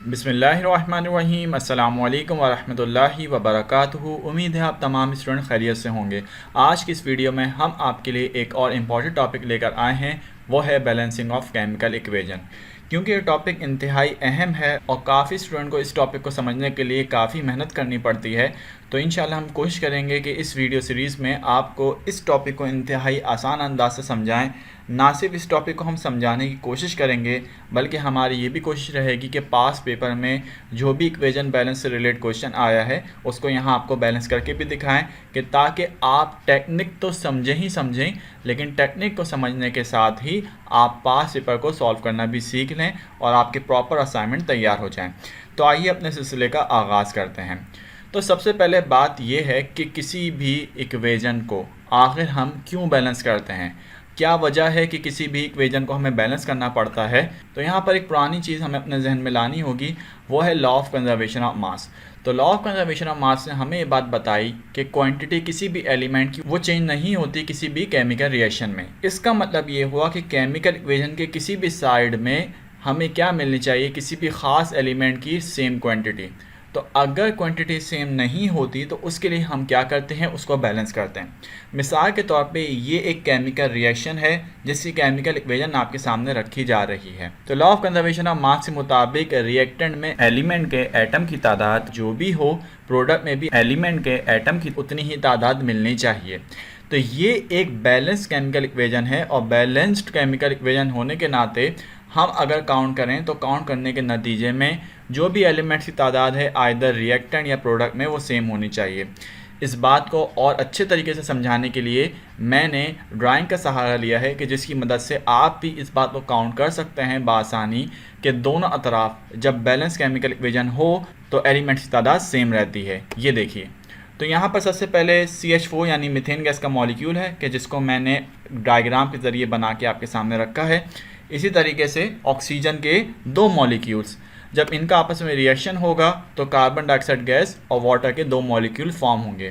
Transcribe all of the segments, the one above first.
बिस्मिल्लाहिर्रहमानिर्रहीम अस्सलामुअलैकुम वरहमतुल्लाहि वबरकातुहू। उम्मीद है आप तमाम स्टूडेंट खैरियत से होंगे। आज की इस वीडियो में हम आपके लिए एक और इम्पॉर्टेंट टॉपिक लेकर आए हैं, वो है बैलेंसिंग ऑफ केमिकल इक्वेशन। क्योंकि ये टॉपिक इंतहाई अहम है और काफ़ी स्टूडेंट को इस टॉपिक को समझने के लिए काफ़ी मेहनत करनी पड़ती है, तो इंशाल्लाह हम कोशिश करेंगे कि इस वीडियो सीरीज़ में आपको इस टॉपिक को इंतहाई आसान अंदाज से समझाएं। ना सिर्फ इस टॉपिक को हम समझाने की कोशिश करेंगे, बल्कि हमारी ये भी कोशिश रहेगी कि पास पेपर में जो भी इक्वेशन बैलेंस से रिलेटेड क्वेश्चन आया है उसको यहाँ आपको बैलेंस करके भी दिखाएं, कि ताकि आप टेक्निक तो समझें ही समझें, लेकिन टेक्निक को समझने के साथ ही आप पास पेपर को सॉल्व करना भी सीख लें और आपके प्रॉपर असाइनमेंट तैयार हो जाएँ। तो आइए अपने सिलसिले का आगाज़ करते हैं। तो सबसे पहले बात यह है कि किसी भी इक्वेशन को आखिर हम क्यों बैलेंस करते हैं, क्या वजह है कि किसी भी इक्वेशन को हमें बैलेंस करना पड़ता है। तो यहाँ पर एक पुरानी चीज़ हमें अपने जहन में लानी होगी, वो है law of conservation of mass. तो law of conservation of mass ने हमें ये बात बताई कि क्वांटिटी किसी भी एलिमेंट की वो चेंज नहीं होती किसी भी केमिकल रिएक्शन में। इसका मतलब ये हुआ कि केमिकल इक्वेशन के किसी भी साइड में हमें क्या मिलनी चाहिए, किसी भी ख़ास एलिमेंट की सेम क्वांटिटी। तो अगर क्वांटिटी सेम नहीं होती तो उसके लिए हम क्या करते हैं, उसको बैलेंस करते हैं। मिसाल के तौर पे ये एक केमिकल रिएक्शन है जिसकी केमिकल इक्वेशन आपके सामने रखी जा रही है। तो लॉ ऑफ कंजर्वेशन ऑफ मास के मुताबिक रिएक्टेंट में एलिमेंट के एटम की तादाद जो भी हो, प्रोडक्ट में भी एलिमेंट के एटम की उतनी ही तादाद मिलनी चाहिए। तो ये एक बैलेंस्ड केमिकल इक्वेशन है और बैलेंस्ड केमिकल इक्वेशन होने के नाते हम अगर काउंट करें तो काउंट करने के नतीजे में जो भी एलिमेंट्स की तादाद है आइदर रिएक्टेंट या प्रोडक्ट में वो सेम होनी चाहिए। इस बात को और अच्छे तरीके से समझाने के लिए मैंने ड्राइंग का सहारा लिया है, कि जिसकी मदद से आप भी इस बात को काउंट कर सकते हैं बासानी कि दोनों अतराफ जब बैलेंस केमिकल इक्वेशन हो तो एलिमेंट्स की तादाद सेम रहती है। ये देखिए, तो यहाँ पर सबसे पहले CH4 यानी मीथेन गैस का मॉलिक्यूल है, कि जिसको मैंने डायग्राम के ज़रिए बना के आपके सामने रखा है। इसी तरीके से ऑक्सीजन के दो मॉलिक्यूल्स, जब इनका आपस में रिएक्शन होगा तो कार्बन डाइऑक्साइड गैस और वाटर के दो मॉलिक्यूल फॉर्म होंगे।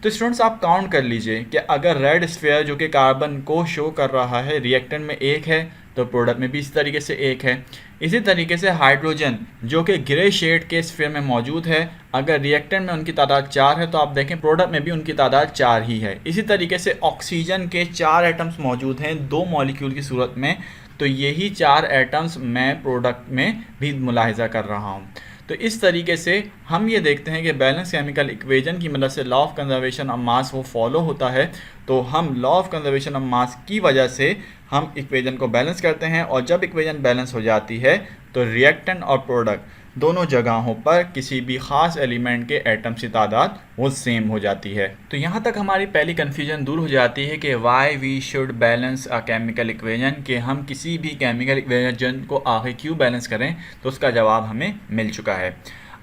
तो स्टूडेंट्स आप काउंट कर लीजिए कि अगर रेड स्फीयर जो कि कार्बन को शो कर रहा है रिएक्टेंट में एक है, तो प्रोडक्ट में भी इसी तरीके से एक है। इसी तरीके से हाइड्रोजन जो कि ग्रे शेड के स्फीयर में मौजूद है, अगर रिएक्टेंट में उनकी तादाद 4 है तो आप देखें प्रोडक्ट में भी उनकी तादाद 4 ही है। इसी तरीके से ऑक्सीजन के 4 एटम्स मौजूद हैं दो मॉलिक्यूल की सूरत में, तो यही 4 एटम्स मैं प्रोडक्ट में भी मुलाहिजा कर रहा हूँ। तो इस तरीके से हम ये देखते हैं कि बैलेंस केमिकल इक्वेशन की मदद से लॉ ऑफ कंजर्वेशन ऑफ मास वो फॉलो होता है। तो हम लॉ ऑफ कंजर्वेशन ऑफ मास की वजह से हम इक्वेशन को बैलेंस करते हैं, और जब इक्वेशन बैलेंस हो जाती है तो रिएक्टेंट और प्रोडक्ट दोनों जगहों पर किसी भी ख़ास एलिमेंट के एटम्स की तादाद वो सेम हो जाती है। तो यहाँ तक हमारी पहली कन्फ्यूजन दूर हो जाती है कि why we should balance a chemical equation, कि हम किसी भी केमिकल इक्वेशन को आगे क्यों बैलेंस करें। तो उसका जवाब हमें मिल चुका है।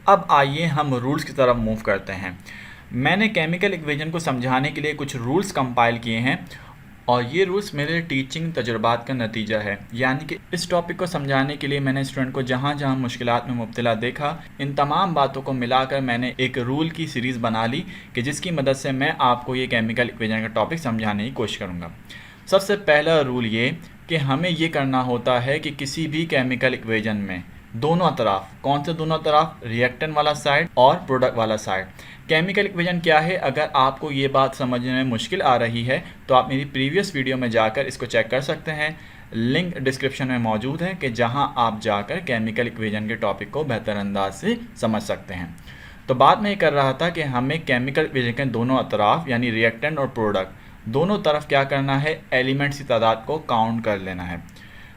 अब आइए हम रूल्स की तरफ मूव करते हैं। मैंने केमिकल इक्वेशन को समझाने के लिए कुछ रूल्स कंपाइल किए हैं, और ये रूल्स मेरे टीचिंग तजुर्बात का नतीजा है। यानी कि इस टॉपिक को समझाने के लिए मैंने स्टूडेंट को जहाँ जहाँ मुश्किलात में मुब्तला देखा, इन तमाम बातों को मिलाकर मैंने एक रूल की सीरीज़ बना ली, कि जिसकी मदद से मैं आपको ये केमिकल इक्वेशन का टॉपिक समझाने की कोशिश करूँगा। सबसे पहला रूल ये कि हमें ये करना होता है कि किसी भी केमिकल इक्वेशन में दोनों तरफ, कौन से दोनों तरफ, रिएक्टेंट वाला साइड और प्रोडक्ट वाला साइड। केमिकल इक्वेशन क्या है, अगर आपको ये बात समझने में मुश्किल आ रही है तो आप मेरी प्रीवियस वीडियो में जाकर इसको चेक कर सकते हैं। लिंक डिस्क्रिप्शन में मौजूद है, कि जहां आप जाकर केमिकल इक्वेशन के टॉपिक को बेहतर अंदाज से समझ सकते हैं। तो बात मैं ये कर रहा था कि हमें केमिकल इक्वेशन के दोनों अतराफ यानी रिएक्टेंट और प्रोडक्ट दोनों तरफ क्या करना है, एलिमेंट्स की तादाद को काउंट कर लेना है।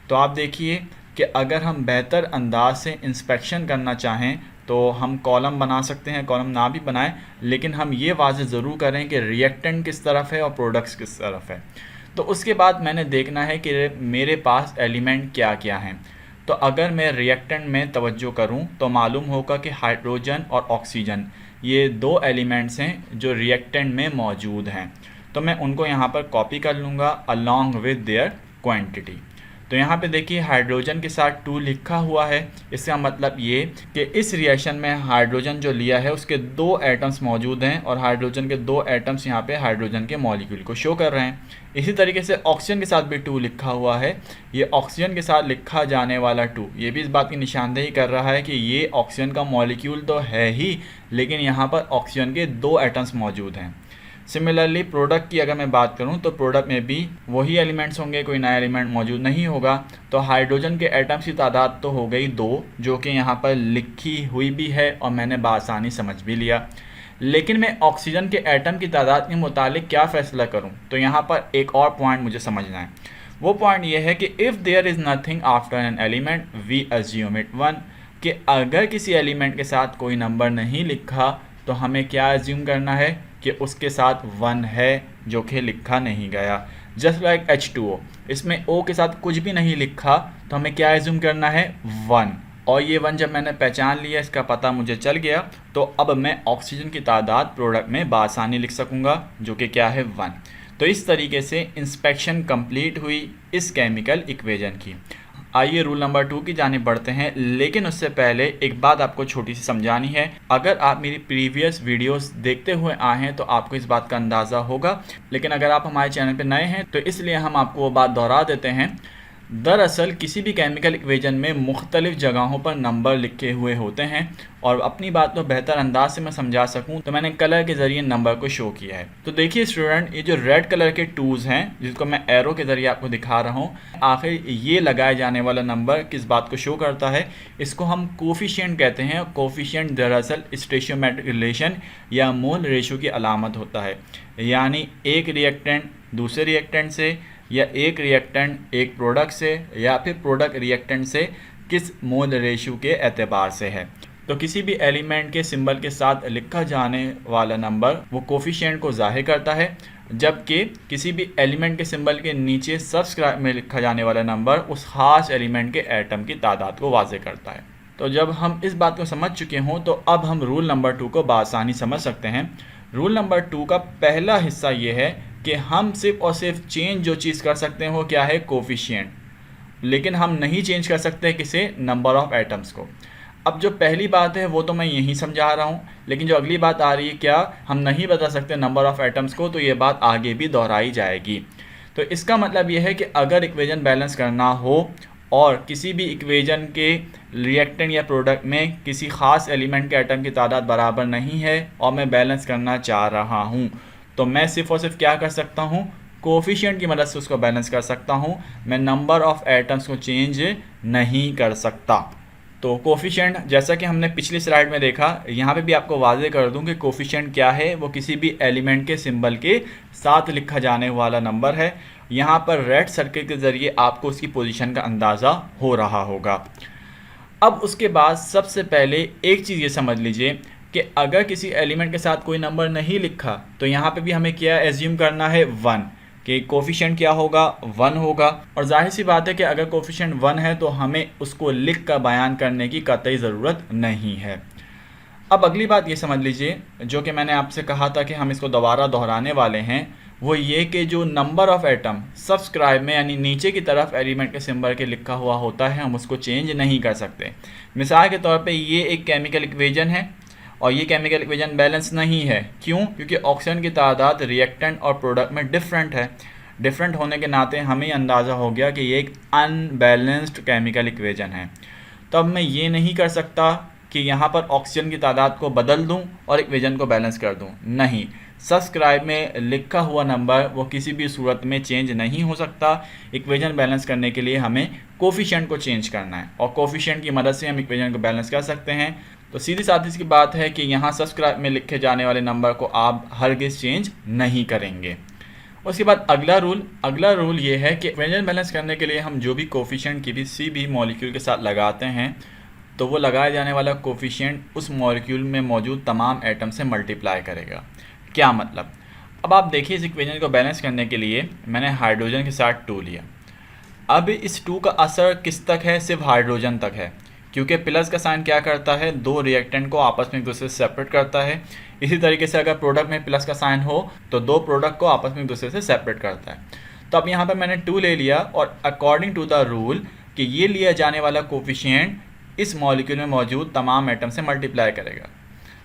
तो आप देखिए कि अगर हम बेहतर अंदाज से इंस्पेक्शन करना चाहें तो हम कॉलम बना सकते हैं, कॉलम ना भी बनाएं, लेकिन हम ये वाज़ेह ज़रूर करें कि रिएक्टेंट किस तरफ है और प्रोडक्ट्स किस तरफ है। तो उसके बाद मैंने देखना है कि मेरे पास एलिमेंट क्या क्या हैं। तो अगर मैं रिएक्टेंट में तवज्जो करूं तो मालूम होगा कि हाइड्रोजन और ऑक्सीजन ये दो एलिमेंट्स हैं जो रिएक्टेंट में मौजूद हैं। तो मैं उनको यहाँ पर कॉपी कर लूँगा अलॉन्ग विद देयर क्वांटिटी। तो यहाँ पे देखिए हाइड्रोजन के साथ 2 लिखा हुआ है। इसका मतलब ये कि इस रिएक्शन में हाइड्रोजन जो लिया है उसके 2 एटम्स मौजूद हैं और हाइड्रोजन के 2 एटम्स यहाँ पे हाइड्रोजन के मॉलिक्यूल को शो कर रहे हैं। इसी तरीके से ऑक्सीजन के साथ भी 2 लिखा हुआ है। ये ऑक्सीजन के साथ लिखा जाने वाला 2 ये भी इस बात की निशानदेही कर रहा है कि ये ऑक्सीजन का मॉलिक्यूल तो है ही, लेकिन यहाँ पर ऑक्सीजन के 2 एटम्स मौजूद हैं। सिमिलरली प्रोडक्ट की अगर मैं बात करूं तो प्रोडक्ट में भी वही एलिमेंट्स होंगे, कोई नया एलिमेंट मौजूद नहीं होगा। तो हाइड्रोजन के एटम्स की तादाद तो हो गई 2, जो कि यहाँ पर लिखी हुई भी है और मैंने बआसानी समझ भी लिया। लेकिन मैं ऑक्सीजन के एटम की तादाद के मुतालिक क्या फ़ैसला करूं, तो यहाँ पर एक और पॉइंट मुझे समझना है। वो पॉइंट ये है कि if there is nothing after an element we assume it 1, कि अगर किसी एलिमेंट के साथ कोई नंबर नहीं लिखा तो हमें क्या अज्यूम करना है कि उसके साथ 1 है, जो कि लिखा नहीं गया। जस्ट लाइक H2O, इसमें O के साथ कुछ भी नहीं लिखा तो हमें क्या एज्यूम करना है 1, और ये 1 जब मैंने पहचान लिया, इसका पता मुझे चल गया, तो अब मैं ऑक्सीजन की तादाद प्रोडक्ट में बआसानी लिख सकूँगा, जो कि क्या है 1। तो इस तरीके से इंस्पेक्शन कंप्लीट हुई इस केमिकल इक्वेशन की। आइए रूल नंबर 2 की जानिब बढ़ते हैं, लेकिन उससे पहले एक बात आपको छोटी सी समझानी है। अगर आप मेरी प्रीवियस वीडियोस देखते हुए आए हैं तो आपको इस बात का अंदाज़ा होगा, लेकिन अगर आप हमारे चैनल पर नए हैं तो इसलिए हम आपको वो बात दोहरा देते हैं। दरअसल किसी भी केमिकल इक्वेशन में मुख्तलिफ़ जगहों पर नंबर लिखे हुए होते हैं, और अपनी बात को बेहतर अंदाज से मैं समझा सकूं तो मैंने कलर के ज़रिए नंबर को शो किया है। तो देखिए स्टूडेंट, ये जो रेड कलर के 2s हैं जिसको मैं एरो के ज़रिए आपको दिखा रहा हूं, आखिर ये लगाए जाने वाला नंबर किस बात को शो करता है? इसको हम कोफिशिएंट कहते हैं। कोफिशिएंट दरअसल स्टोइचियोमेट्रिक रिलेशन या मोल रेशो की अलामत होता है, यानी एक रिएक्टेंट दूसरे रिएक्टेंट से, या एक रिएक्टेंट एक प्रोडक्ट से, या फिर प्रोडक्ट रिएक्टेंट से किस मोल रेशियो के एतबार से है। तो किसी भी एलिमेंट के सिंबल के साथ लिखा जाने वाला नंबर वो कोफिशिएंट को ज़ाहिर करता है, जबकि किसी भी एलिमेंट के सिंबल के नीचे सबस्क्राइब में लिखा जाने वाला नंबर उस खास एलिमेंट के एटम की तादाद को वाज़े करता है। तो जब हम इस बात को समझ चुके हों तो अब हम रूल नंबर 2 को बआसानी समझ सकते हैं। रूल नंबर 2 का पहला हिस्सा ये है कि हम सिर्फ और सिर्फ चेंज जो चीज़ कर सकते हैं वो क्या है? कोफिशिएंट। लेकिन हम नहीं चेंज कर सकते किसे? नंबर ऑफ़ एटम्स को। अब जो पहली बात है वो तो मैं यहीं समझा रहा हूँ, लेकिन जो अगली बात आ रही है, क्या हम नहीं बता सकते नंबर ऑफ़ एटम्स को, तो ये बात आगे भी दोहराई जाएगी। तो इसका मतलब ये है कि अगर इक्वेशन बैलेंस करना हो और किसी भी इक्वेशन के रिएक्टेंट या प्रोडक्ट में किसी ख़ास एलिमेंट के एटम की तादाद बराबर नहीं है और मैं बैलेंस करना चाह रहा हूँ, तो मैं सिर्फ और सिर्फ क्या कर सकता हूँ? कोफिशिएंट की मदद से उसको बैलेंस कर सकता हूँ। मैं नंबर ऑफ़ एटम्स को चेंज नहीं कर सकता। तो कोफिशिएंट, जैसा कि हमने पिछली स्लाइड में देखा, यहाँ पे भी आपको वाज़े कर दूँ कि कोफिशिएंट क्या है? वो किसी भी एलिमेंट के सिंबल के साथ लिखा जाने वाला नंबर है। यहाँ पर रेड सर्किल के ज़रिए आपको उसकी पोजीशन का अंदाज़ा हो रहा होगा। अब उसके बाद सबसे पहले एक चीज़ ये समझ लीजिए कि अगर किसी एलिमेंट के साथ कोई नंबर नहीं लिखा तो यहाँ पे भी हमें क्या एज्यूम करना है? 1, कि कोफिशिएंट क्या होगा? 1 होगा। और जाहिर सी बात है कि अगर कोफिशिएंट 1 है तो हमें उसको लिख कर बयान करने की कतई ज़रूरत नहीं है। अब अगली बात ये समझ लीजिए, जो कि मैंने आपसे कहा था कि हम इसको दोबारा दोहराने वाले हैं, वो ये कि जो नंबर ऑफ़ एटम सबस्क्राइब में यानी नीचे की तरफ एलिमेंट के सिंबल के लिखा हुआ होता है, हम उसको चेंज नहीं कर सकते। मिसाल के तौर पे ये एक केमिकल इक्वेशन है और ये केमिकल इक्वेशन बैलेंस नहीं है। क्यों? क्योंकि ऑक्सीजन की तादाद रिएक्टेंट और प्रोडक्ट में डिफरेंट है। डिफरेंट होने के नाते हमें अंदाज़ा हो गया कि ये एक अनबैलेंस्ड केमिकल इक्वेशन है। तो अब मैं ये नहीं कर सकता कि यहाँ पर ऑक्सीजन की तादाद को बदल दूँ और इक्वेशन को बैलेंस कर दूँ। नहीं, सबस्क्राइब में लिखा हुआ नंबर वो किसी भी सूरत में चेंज नहीं हो सकता। इक्वेशन बैलेंस करने के लिए हमें कोफिशिएंट को चेंज करना है और कोफिशिएंट की मदद से हम इक्वेशन को बैलेंस कर सकते हैं। तो सीधी साधी सी बात है कि यहाँ सबस्क्राइब में लिखे जाने वाले नंबर को आप हरगिज़ चेंज नहीं करेंगे। उसके बाद अगला रूल ये है कि इक्वेशन बैलेंस करने के लिए हम जो भी कोफिशिएंट किसी भी मॉलिक्यूल के साथ लगाते हैं तो वो लगाया जाने वाला कोफिशिएंट उस मॉलिक्यूल में मौजूद तमाम एटम से मल्टीप्लाई करेगा। क्या मतलब? अब आप देखिए, इस इक्वेशन को बैलेंस करने के लिए मैंने हाइड्रोजन के साथ 2 लिया। अब इस 2 का असर किस तक है? सिर्फ हाइड्रोजन तक है, क्योंकि प्लस का साइन क्या करता है? 2 रिएक्टेंट को आपस में एक दूसरे से सेपरेट करता है। इसी तरीके से अगर प्रोडक्ट में प्लस का साइन हो तो 2 प्रोडक्ट को आपस में एक दूसरे से सेपरेट करता है। तो अब यहाँ पर मैंने 2 ले लिया और अकॉर्डिंग टू द रूल कि ये लिया जाने वाला कोफिशिएंट इस मॉलिक्यूल में मौजूद तमाम एटम से मल्टीप्लाई करेगा।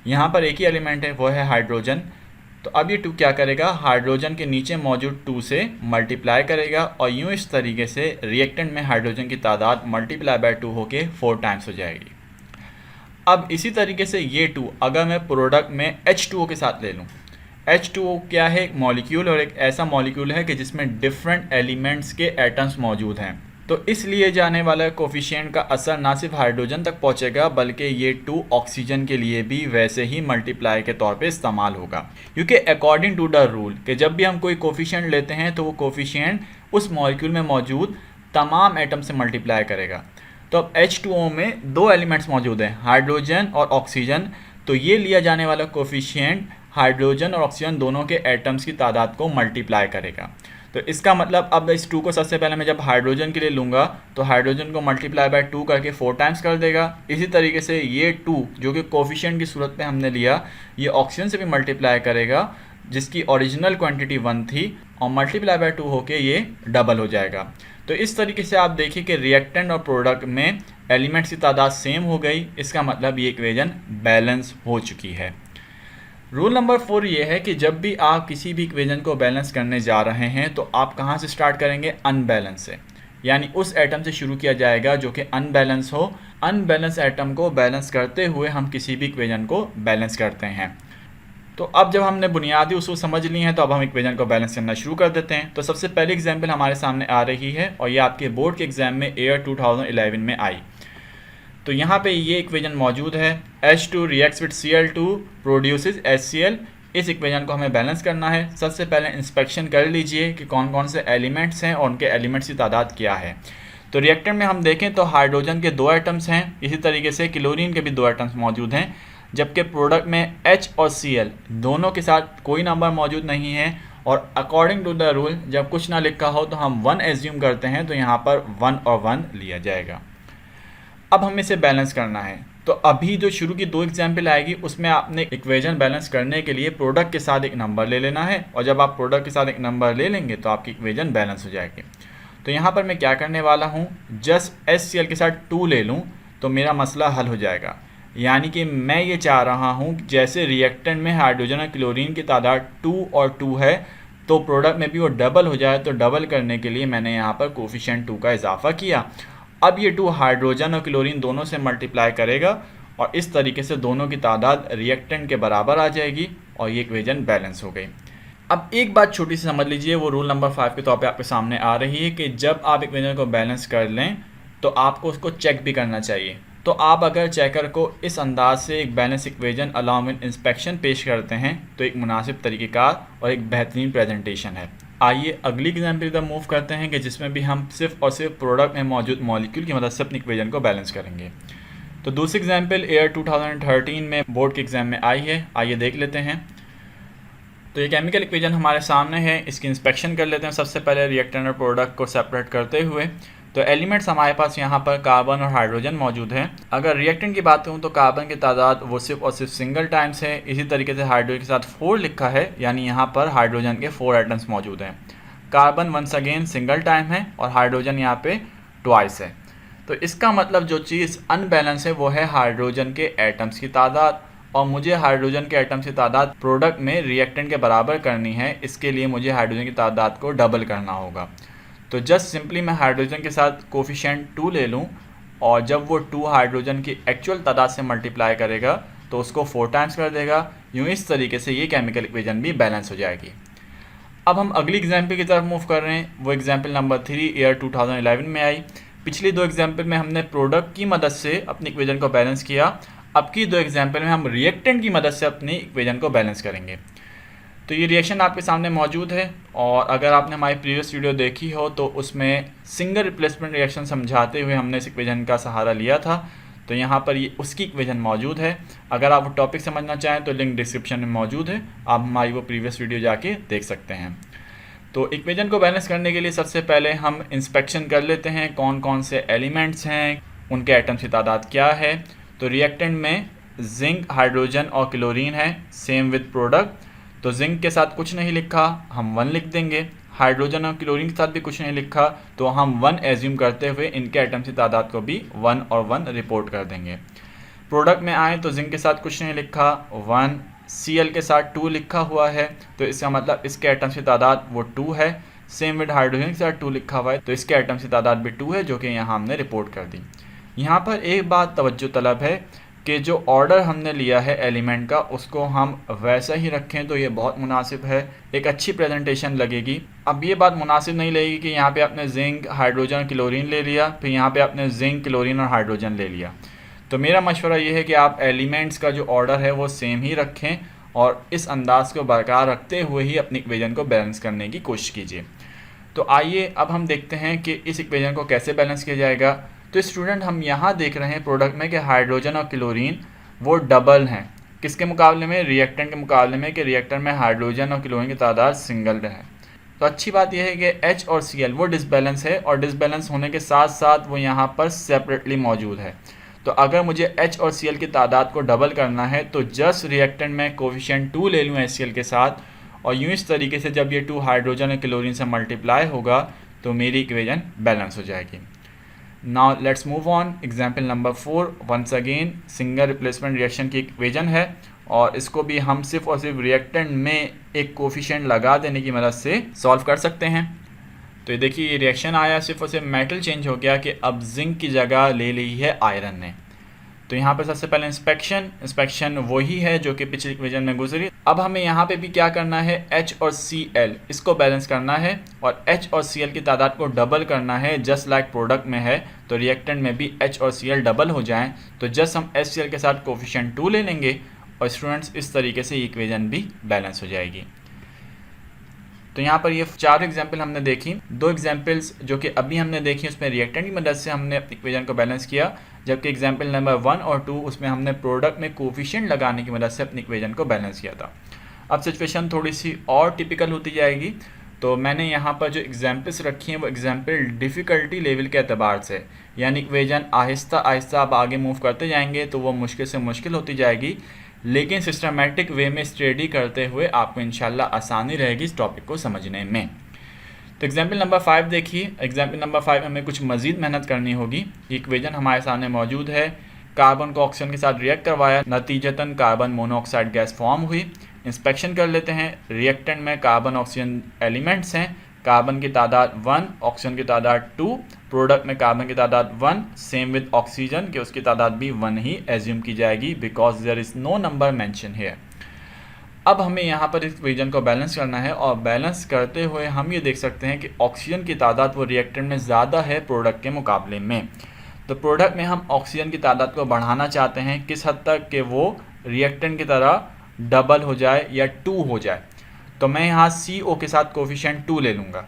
यहाँ पर एक ही एलिमेंट है, वो है हाइड्रोजन। तो अब ये 2 क्या करेगा, हाइड्रोजन के नीचे मौजूद 2 से मल्टीप्लाई करेगा और यूँ इस तरीके से रिएक्टेंट में हाइड्रोजन की तादाद मल्टीप्लाई बाय 2 होके 4 टाइम्स हो जाएगी। अब इसी तरीके से ये 2 अगर मैं प्रोडक्ट में H2O के साथ ले लूँ, H2O क्या है, एक मॉलिक्यूल और एक ऐसा मॉलिक्यूल है कि जिसमें डिफरेंट एलिमेंट्स के एटम्स मौजूद हैं। तो इस लिए जाने वाला कोफिशिएंट का असर ना सिर्फ हाइड्रोजन तक पहुंचेगा बल्कि ये 2 ऑक्सीजन के लिए भी वैसे ही मल्टीप्लाई के तौर पे इस्तेमाल होगा, क्योंकि अकॉर्डिंग टू द रूल कि जब भी हम कोई कोफिशिएंट लेते हैं तो वो कोफिशिएंट उस मॉलिक्यूल में मौजूद तमाम एटम से मल्टीप्लाई करेगा। तो अब H2O में 2 एलिमेंट्स मौजूद हैं, हाइड्रोजन और ऑक्सीजन। तो ये लिया जाने वाला कोफिशिएंट हाइड्रोजन और ऑक्सीजन दोनों के एटम्स की तादाद को मल्टीप्लाई करेगा। तो इसका मतलब अब इस 2 को सबसे पहले मैं जब हाइड्रोजन के लिए लूँगा तो हाइड्रोजन को मल्टीप्लाई बाय 2 करके 4 टाइम्स कर देगा। इसी तरीके से ये 2 जो कि कोफिशिएंट की सूरत में हमने लिया, ये ऑक्सीजन से भी मल्टीप्लाई करेगा जिसकी ओरिजिनल क्वांटिटी 1 थी और मल्टीप्लाई बाय 2 होके ये डबल हो जाएगा। तो इस तरीके से आप देखिए कि रिएक्टेंट और प्रोडक्ट में एलिमेंट्स की तादाद सेम हो गई। इसका मतलब ये इक्वेशन बैलेंस हो चुकी है। रूल नंबर 4 ये है कि जब भी आप किसी भी इक्वेशन को बैलेंस करने जा रहे हैं तो आप कहाँ से स्टार्ट करेंगे, अनबैलेंस से, यानी उस एटम से शुरू किया जाएगा जो कि अनबैलेंस हो। अनबैलेंस एटम को बैलेंस करते हुए हम किसी भी इक्वेशन को बैलेंस करते हैं। तो अब जब हमने बुनियादी उसूल समझ ली हैं तो अब हम इक्वेशन को बैलेंस करना शुरू कर देते हैं। तो सबसे पहली एग्जांपल हमारे सामने आ रही है और ये आपके बोर्ड के एग्जाम में ईयर 2011 में आई। तो यहाँ पे ये इक्वेशन मौजूद है, H2 reacts with Cl2 produces HCl। इस इक्वेशन को हमें बैलेंस करना है। सबसे पहले इंस्पेक्शन कर लीजिए कि कौन कौन से एलिमेंट्स हैं और उनके एलिमेंट्स की तादाद क्या है। तो रिएक्टेंट में हम देखें तो हाइड्रोजन के 2 एटम्स हैं, इसी तरीके से क्लोरीन के भी 2 एटम्स मौजूद हैं, जबकि प्रोडक्ट में H और Cl दोनों के साथ कोई नंबर मौजूद नहीं है। और अकॉर्डिंग टू द रूल जब कुछ ना लिखा हो तो हम 1 एज्यूम करते हैं, तो यहाँ पर 1 और 1 लिया जाएगा। अब हमें इसे बैलेंस करना है। तो अभी जो शुरू की 2 एग्जाम्पल आएगी उसमें आपने इक्वेशन बैलेंस करने के लिए प्रोडक्ट के साथ एक नंबर ले लेना है और जब आप प्रोडक्ट के साथ एक नंबर ले लेंगे तो आपकी इक्वेशन बैलेंस हो जाएगी। तो यहाँ पर मैं क्या करने वाला हूँ, जस्ट HCl के साथ 2 ले लूँ तो मेरा मसला हल हो जाएगा। यानी कि मैं ये चाह रहा हूँ जैसे रिएक्टेंट में हाइड्रोजन और क्लोरीन की तादाद 2 और 2 है तो प्रोडक्ट में भी वो डबल हो जाए। तो डबल करने के लिए मैंने यहाँ पर कोफिशिएंट 2 का इजाफा किया। अब ये 2 हाइड्रोजन और क्लोरीन दोनों से मल्टीप्लाई करेगा और इस तरीके से दोनों की तादाद रिएक्टेंट के बराबर आ जाएगी और ये इक्वेशन बैलेंस हो गई। अब एक बात छोटी सी समझ लीजिए, वो रूल नंबर 5 के तौर पे आपके सामने आ रही है कि जब आप इक्वेशन को बैलेंस कर लें तो आपको उसको चेक भी करना चाहिए। तो आप अगर चेकर को इस अंदाज से एक balance equation along with inspection पेश करते हैं तो एक मुनासिब तरीक़ेकार और एक बेहतरीन प्रेजेंटेशन है। आइए अगली एग्जाम्पल की मूव करते हैं कि जिसमें भी हम सिर्फ और सिर्फ प्रोडक्ट में मौजूद मॉलिक्यूल की मदद से अपनी इक्वेशन को बैलेंस करेंगे। तो दूसरी एग्जाम्पल ईयर 2013 में बोर्ड के एग्जाम में आई है, आइए देख लेते हैं। तो ये केमिकल इक्वेशन हमारे सामने है, इसकी इंस्पेक्शन कर लेते हैं। सबसे पहले रिएक्टेंट और प्रोडक्ट को सेपरेट करते हुए तो एलिमेंट्स हमारे पास यहाँ पर कार्बन और हाइड्रोजन मौजूद हैं। अगर रिएक्टेंट की बात करूँ तो कार्बन की तादाद वो सिर्फ और सिर्फ सिंगल टाइम्स है। इसी तरीके से हाइड्रोजन के साथ 4 लिखा है, यानी यहाँ पर हाइड्रोजन के 4 एटम्स मौजूद हैं। Carbon once again single time है और हाइड्रोजन यहाँ पे ट्वाइस है। तो इसका मतलब जो चीज़ अनबैलेंस है वो है हाइड्रोजन के एटम्स की तादाद, और मुझे हाइड्रोजन के एटम्स की तादाद प्रोडक्ट में रिएक्टेंट के बराबर करनी है। इसके लिए मुझे हाइड्रोजन की तादाद को डबल करना होगा। तो जस्ट सिंपली मैं हाइड्रोजन के साथ कोफिशिएंट 2 ले लूँ और जब वो 2 हाइड्रोजन की एक्चुअल तादाद से मल्टीप्लाई करेगा तो उसको 4 टाइम्स कर देगा। यूँ इस तरीके से ये केमिकल इक्वेशन भी बैलेंस हो जाएगी। अब हम अगली एग्जाम्पल की तरफ मूव कर रहे हैं। वो एग्जाम्पल नंबर 3 ईयर 2011 में आई। पिछली 2 एग्जाम्पल में हमने प्रोडक्ट की मदद से अपनी इक्वेशन को बैलेंस किया। अब की 2 एग्जाम्पल में हम रिएक्टेंट की मदद से अपनी इक्वेशन को बैलेंस करेंगे। तो ये रिएक्शन आपके सामने मौजूद है और अगर आपने हमारी प्रीवियस वीडियो देखी हो तो उसमें सिंगल रिप्लेसमेंट रिएक्शन समझाते हुए हमने इस इक्वेशन का सहारा लिया था। तो यहाँ पर ये उसकी इक्वेशन मौजूद है। अगर आप वो टॉपिक समझना चाहें तो लिंक डिस्क्रिप्शन में मौजूद है, आप हमारी वो प्रीवियस वीडियो जाके देख सकते हैं। तो इक्वेशन को बैलेंस करने के लिए सबसे पहले हम इंस्पेक्शन कर लेते हैं कौन कौन से एलिमेंट्स हैं, उनके एटम्स की तादाद क्या है। तो रिएक्टेंट में जिंक, हाइड्रोजन और क्लोरीन है, सेम विद प्रोडक्ट। तो जिंक के साथ कुछ नहीं लिखा, हम 1 लिख देंगे। हाइड्रोजन और क्लोरीन के साथ भी कुछ नहीं लिखा, तो हम 1 एज्यूम करते हुए इनके एटम्स की तादाद को भी 1 और 1 रिपोर्ट कर देंगे। प्रोडक्ट में आए तो जिंक के साथ कुछ नहीं लिखा, 1, Cl के साथ 2 लिखा हुआ है, तो इसका मतलब इसके एटम्स की तादाद वो 2 है। सेम विद हाइड्रोजन के साथ 2 लिखा हुआ है, तो इसके एटम्स की तादाद भी 2 है, जो कि यहाँ हमने रिपोर्ट कर दी। यहाँ पर एक बात तवज्जो तलब है कि जो ऑर्डर हमने लिया है एलिमेंट का, उसको हम वैसा ही रखें तो ये बहुत मुनासिब है, एक अच्छी प्रेजेंटेशन लगेगी। अब ये बात मुनासिब नहीं लगेगी कि यहाँ पे आपने जिंक, हाइड्रोजन, क्लोरीन ले लिया, फिर यहाँ पे आपने जिंक, क्लोरीन और हाइड्रोजन ले लिया। तो मेरा मशवरा ये है कि आप एलिमेंट्स का जो ऑर्डर है वो सेम ही रखें और इस अंदाज को बरकरार रखते हुए ही अपनी इक्वेशन को बैलेंस करने की कोशिश कीजिए। तो आइए अब हम देखते हैं कि इस इक्वेशन को कैसे बैलेंस किया जाएगा। तो स्टूडेंट, हम यहाँ देख रहे हैं प्रोडक्ट में कि हाइड्रोजन और क्लोरीन वो डबल हैं। किसके मुकाबले में? रिएक्टेंट के मुकाबले में, कि रिएक्टर में हाइड्रोजन और क्लोरीन की तादाद सिंगल है। तो अच्छी बात यह है कि H और Cl वो डिसबैलेंस है, और डिसबैलेंस होने के साथ साथ वो यहाँ पर सेपरेटली मौजूद है। तो अगर मुझे H और Cl की तादाद को डबल करना है तो जस्ट रिएक्टेंट में कोफिशिएंट 2 ले लूँ HCl के साथ, और यूँ इस तरीके से जब ये 2 हाइड्रोजन और क्लोरीन से मल्टीप्लाई होगा तो मेरी इक्वेशन बैलेंस हो जाएगी। Now let's move on. Example number 4 once again single replacement reaction की इक्वेशन है, और इसको भी हम सिर्फ और सिर्फ रिएक्टेंट में एक कोफिशिएंट लगा देने की मदद से सॉल्व कर सकते हैं। तो ये देखिए, ये रिएक्शन आया, सिर्फ और सिर्फ मेटल चेंज हो गया कि अब जिंक की जगह ले ली है आयरन ने। तो यहाँ पर सबसे पहले इंस्पेक्शन वही है जो कि पिछली इक्वेशन में गुजरी। अब हमें यहाँ पे भी क्या करना है, H और Cl इसको बैलेंस करना है, और H और Cl की तादाद को डबल करना है, जस्ट लाइक प्रोडक्ट में है। तो रिएक्टेंट में भी H और Cl डबल हो जाएं, तो जस्ट हम HCl के साथ कोफिशिएंट 2 ले लेंगे, और स्टूडेंट्स इस तरीके से इक्वेशन भी बैलेंस हो जाएगी। तो यहाँ पर ये 4 एग्जाम्पल हमने देखी। 2 एग्जाम्पल्स जो कि अभी हमने देखी उसमें रिएक्टेंट की मदद से हमने अपनी इक्वेशन को बैलेंस किया, जबकि एग्जाम्पल नंबर 1 और 2 उसमें हमने प्रोडक्ट में कोफिशिएंट लगाने की मदद से अपनी इक्वेशन को बैलेंस किया था। अब सिचुएशन थोड़ी सी और टिपिकल होती जाएगी। तो मैंने यहाँ पर जो एग्जाम्पल्स रखी हैं वो एग्जाम्पल डिफ़िकल्टी लेवल के अतबार से, यानी इक्वेशन आहिस्ता आहिस्ता आप आगे मूव करते जाएंगे तो वो मुश्किल से मुश्किल होती जाएगी, लेकिन सिस्टमेटिक वे में स्टडी करते हुए आपको इंशाल्लाह आसानी रहेगी इस टॉपिक को समझने में। तो एग्जाम्पल नंबर 5 देखिए। एग्जाम्पल नंबर 5 हमें कुछ मज़ीद मेहनत करनी होगी। इक्वेशन हमारे सामने मौजूद है, कार्बन को ऑक्सीजन के साथ रिएक्ट करवाया, नतीजतन कार्बन मोनोऑक्साइड गैस फॉर्म हुई। इंस्पेक्शन कर लेते हैं। रिएक्टेंट में कार्बन ऑक्सीजन एलिमेंट्स हैं, कार्बन की तादाद 1, ऑक्सीजन की तादाद 2, प्रोडक्ट में कार्बन की तादाद 1, सेम विद ऑक्सीजन कि उसकी तादाद भी 1 ही एज्यूम की जाएगी, because there is no number mention here. अब हमें यहाँ पर इस इक्वेशन को बैलेंस करना है, और बैलेंस करते हुए हम ये देख सकते हैं कि ऑक्सीजन की तादाद वो रिएक्टेंट में ज़्यादा है प्रोडक्ट के मुकाबले में। तो प्रोडक्ट में हम ऑक्सीजन की तादाद को बढ़ाना चाहते हैं, किस हद तक कि वो रिएक्टेंट की तरह डबल हो जाए या 2 हो जाए। तो मैं यहाँ CO के साथ कोफिशिएंट 2 ले लूँगा।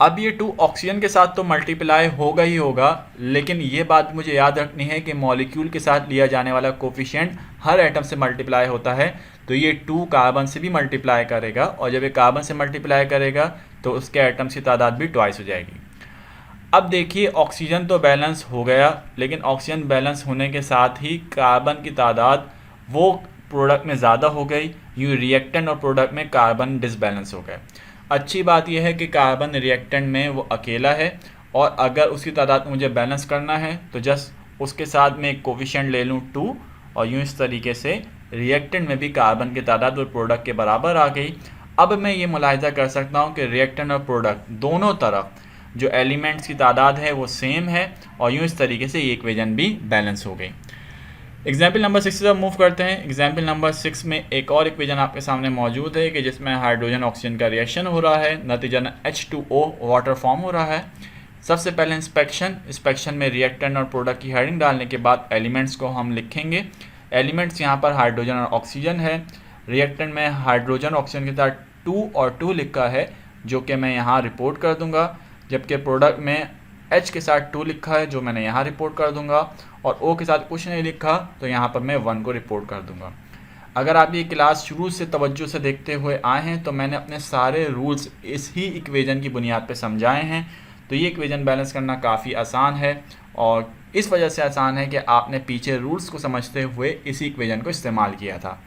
अब ये 2 ऑक्सीजन के साथ तो मल्टीप्लाई होगा ही होगा, लेकिन ये बात मुझे याद रखनी है कि मॉलिक्यूल के साथ लिया जाने वाला कोफिशिएंट हर एटम से मल्टीप्लाई होता है। तो ये 2 कार्बन से भी मल्टीप्लाई करेगा, और जब ये कार्बन से मल्टीप्लाई करेगा तो उसके एटम्स की तादाद भी ट्वाइस हो जाएगी। अब देखिए, ऑक्सीजन तो बैलेंस हो गया, लेकिन ऑक्सीजन बैलेंस होने के साथ ही कार्बन की तादाद वो प्रोडक्ट में ज़्यादा हो गई, यूँ रिएक्टेंट और प्रोडक्ट में कार्बन डिसबैलेंस हो गए। अच्छी बात यह है कि कार्बन रिएक्टेंट में वो अकेला है, और अगर उसकी तादाद मुझे बैलेंस करना है तो जस्ट उसके साथ में एक कोफिशिएंट ले लूँ 2, और यूँ इस तरीके से रिएक्टेंट में भी कार्बन की तादाद और प्रोडक्ट के बराबर आ गई। अब मैं ये मुलाहिजा कर सकता हूँ कि रिएक्टेंट और प्रोडक्ट दोनों तरफ जो एलिमेंट्स की तादाद है वो सेम है, और यूँ इस तरीके से ये इक्वेशन भी बैलेंस हो गई। एग्जाम्पल नंबर 6 से मूव करते हैं। एग्जाम्पल नंबर 6 में एक और इक्वेशन आपके सामने मौजूद है कि जिसमें हाइड्रोजन ऑक्सीजन का रिएक्शन हो रहा है, नतीजतन H2O वाटर फॉर्म हो रहा है। सबसे पहले इंस्पेक्शन में रिएक्टेंट और प्रोडक्ट की हेडिंग डालने के बाद एलिमेंट्स को हम लिखेंगे। एलिमेंट्स यहाँ पर हाइड्रोजन और ऑक्सीजन है। रिएक्टेंट में हाइड्रोजन ऑक्सीजन के साथ 2 और 2 लिखा है, जो कि मैं यहाँ रिपोर्ट कर दूँगा, जबकि प्रोडक्ट में H के साथ 2 लिखा है, जो मैंने यहाँ रिपोर्ट कर दूंगा, और O के साथ कुछ नहीं लिखा, तो यहाँ पर मैं 1 को रिपोर्ट कर दूंगा। अगर आप ये क्लास शुरू से तवज्जो से देखते हुए आए हैं तो मैंने अपने सारे रूल्स इस ही इक्वेशन की बुनियाद पर समझाए हैं। तो ये इक्वेशन बैलेंस करना काफ़ी आसान है, और इस वजह से आसान है कि आपने पीछे रूल्स को समझते हुए इसी इक्वेशन को इस्तेमाल किया था।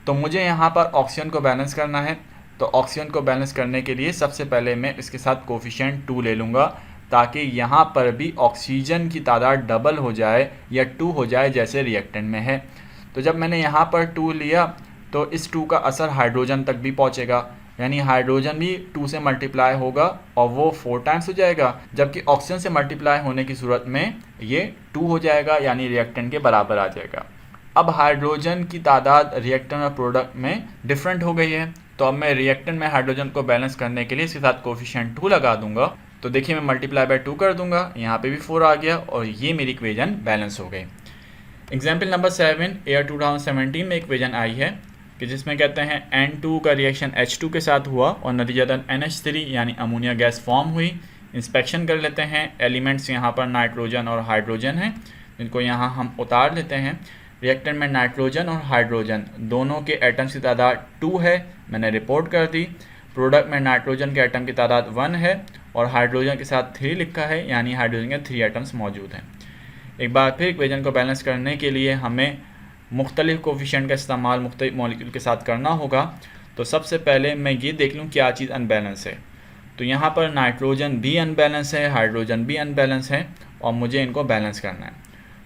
तो मुझे यहाँ पर ऑक्सीजन को बैलेंस करना है। तो ऑक्सीजन को बैलेंस करने के लिए सबसे पहले मैं इसके साथ कोफिशिएंट 2 ले लूँगा, ताकि यहाँ पर भी ऑक्सीजन की तादाद डबल हो जाए या 2 हो जाए जैसे रिएक्टेंट में है। तो जब मैंने यहाँ पर 2 लिया तो इस 2 का असर हाइड्रोजन तक भी पहुँचेगा, यानी हाइड्रोजन भी 2 से मल्टीप्लाई होगा और वो 4 टाइम्स हो जाएगा, जबकि ऑक्सीजन से मल्टीप्लाई होने की सूरत में ये 2 हो जाएगा, यानी रिएक्टेंट के बराबर आ जाएगा। अब हाइड्रोजन की तादाद रिएक्टेंट और प्रोडक्ट में डिफरेंट हो गई है, तो अब मैं रिएक्टेंट में हाइड्रोजन को बैलेंस करने के लिए इसके साथ कोफिशिएंट 2 लगा दूंगा। तो देखिए मैं मल्टीप्लाई बाय 2 कर दूंगा, यहाँ पे भी 4 आ गया और ये मेरी इक्वेशन बैलेंस हो गई। एग्जाम्पल नंबर 7 ईयर 2017 में इक्वेशन आई है कि जिसमें कहते हैं N2 का रिएक्शन H2 के साथ हुआ और नतीजतन NH3 यानी अमोनिया गैस फॉर्म हुई। इंस्पेक्शन कर लेते हैं। एलिमेंट्स यहाँ पर नाइट्रोजन और हाइड्रोजन हैं, जिनको यहाँ हम उतार लेते हैं। रिएक्टेंट में नाइट्रोजन और हाइड्रोजन दोनों के एटम्स की तादाद 2 है, मैंने रिपोर्ट कर दी। प्रोडक्ट में नाइट्रोजन के एटम की तादाद 1 है और हाइड्रोजन के साथ 3 लिखा है, यानी हाइड्रोजन के 3 एटम्स मौजूद हैं। एक बार फिर इक्वेशन को बैलेंस करने के लिए हमें मुख्तलिफ कोफिशिएंट का इस्तेमाल मुख्तलिफ मॉलिक्यूल के साथ करना होगा। तो सबसे पहले मैं ये देख लूँ क्या चीज़ अनबैलेंस है। तो यहाँ पर नाइट्रोजन भी अनबैलेंस है, हाइड्रोजन भी अनबैलेंस है और मुझे इनको बैलेंस करना है।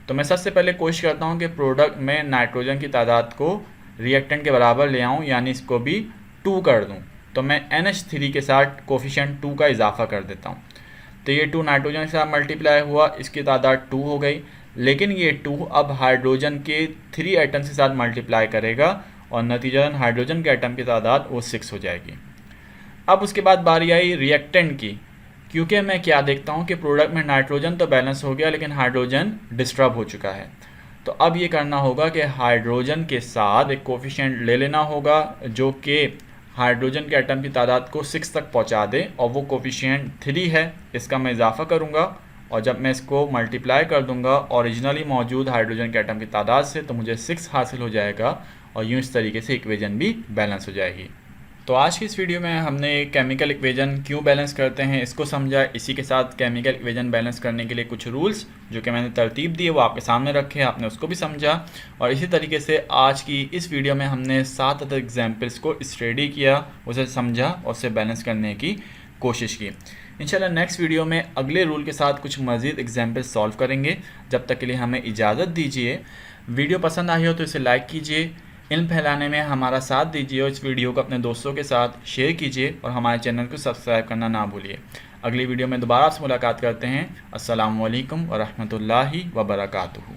तो मैं सबसे पहले कोशिश करता हूँ कि प्रोडक्ट में नाइट्रोजन की तादाद को रिएक्टेंट के बराबर ले आऊँ, यानी इसको भी 2 कर दूँ। तो मैं NH3 के साथ कोफिशिएंट 2 का इजाफा कर देता हूँ। तो ये 2 नाइट्रोजन के साथ मल्टीप्लाई हुआ, इसकी तादाद 2 हो गई, लेकिन ये 2 अब हाइड्रोजन के 3 एटम्स के साथ मल्टीप्लाई करेगा और नतीजतन हाइड्रोजन के एटम की तादाद वो 6 हो जाएगी। अब उसके बाद बारी आई रिएक्टेंट की, क्योंकि मैं क्या देखता हूँ कि प्रोडक्ट में नाइट्रोजन तो बैलेंस हो गया लेकिन हाइड्रोजन डिस्टर्ब हो चुका है। तो अब ये करना होगा कि हाइड्रोजन के साथ एक कोफिशिएंट ले लेना होगा जो कि हाइड्रोजन के एटम की तादाद को 6 तक पहुँचा दे, और वो कोफिशिएंट 3 है, इसका मैं इजाफा करूँगा और जब मैं इसको मल्टीप्लाई कर दूंगा ओरिजिनली मौजूद हाइड्रोजन के एटम की तादाद से, तो मुझे 6 हासिल हो जाएगा और यूँ इस तरीके से इक्वेशन भी बैलेंस हो जाएगी। तो आज की इस वीडियो में हमने केमिकल इक्वेशन क्यों बैलेंस करते हैं इसको समझा। इसी के साथ केमिकल इक्वेशन बैलेंस करने के लिए कुछ रूल्स जो कि मैंने तरतीब दी है वो आपके सामने रखे, आपने उसको भी समझा। और इसी तरीके से आज की इस वीडियो में हमने 7 अदर एग्जाम्पल्स को स्टडी किया, उसे समझा और उसे बैलेंस करने की कोशिश की। इंशाल्लाह नेक्स्ट वीडियो में अगले रूल के साथ कुछ मज़ीद एग्जाम्पल सॉल्व करेंगे। जब तक के लिए हमें इजाज़त दीजिए। वीडियो पसंद आई हो तो इसे लाइक कीजिए, इल्म फैलाने में हमारा साथ दीजिए और इस वीडियो को अपने दोस्तों के साथ शेयर कीजिए और हमारे चैनल को सब्सक्राइब करना ना भूलिए। अगली वीडियो में दोबारा आपसे मुलाकात करते हैं। अस्सलामु अलैकुम व रहमतुल्लाहि व बरकातुहू।